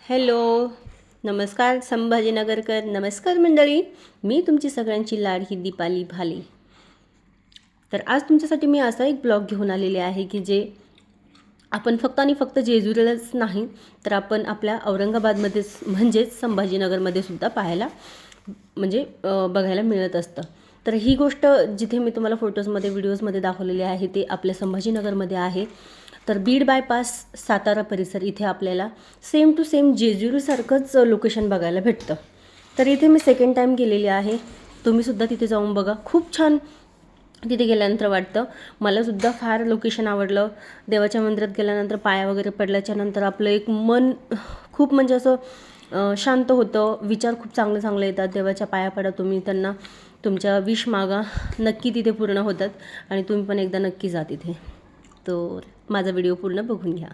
Hello, नमस्कार संभाजीनगरकर. नमस्कार मंडळी, मी तुमची सगळ्यांची लाडकी दीपाली भाले. तर आज तुमच्यासाठी मी असा एक ब्लॉग घेऊन आलेले आहे की जे आपण फक्त आणि फक्त जेजुरीलाच नाही तर आपण आपल्या औरंगाबादमध्येच म्हणजेच संभाजीनगरमध्ये सुद्धा पाहायला बघायला मिळत असतं. तर ही गोष्ट जिथे मी तुम्हाला फोटोजमध्ये व्हिडिओजमध्ये दाखवलेली आहे ते आपल्या संभाजीनगरमध्ये आहे. तर बीड बायपास सातारा परिसर इथे आपल्याला सेम टू सेम जेजुरीसारखंच लोकेशन बघायला भेटतं. तर इथे मी सेकंड टाईम गेलेली आहे. तुम्हीसुद्धा तिथे जाऊन बघा, खूप छान तिथे गेल्यानंतर वाटतं. मलासुद्धा फार लोकेशन आवडलं. देवाच्या मंदिरात गेल्यानंतर पाया वगैरे पडल्याच्यानंतर आपलं एक मन खूप असं शांत होतं. विचार खूप चांगले चांगले येतात. देवाच्या पाया पडा तुम्ही, त्यांना तुमच्या विश मागा, नक्की तिथे पूर्ण होतात आणि तुम्ही पण एकदा नक्की जा तिथे. तर माझा व्हिडिओ पूर्ण बघून घ्या.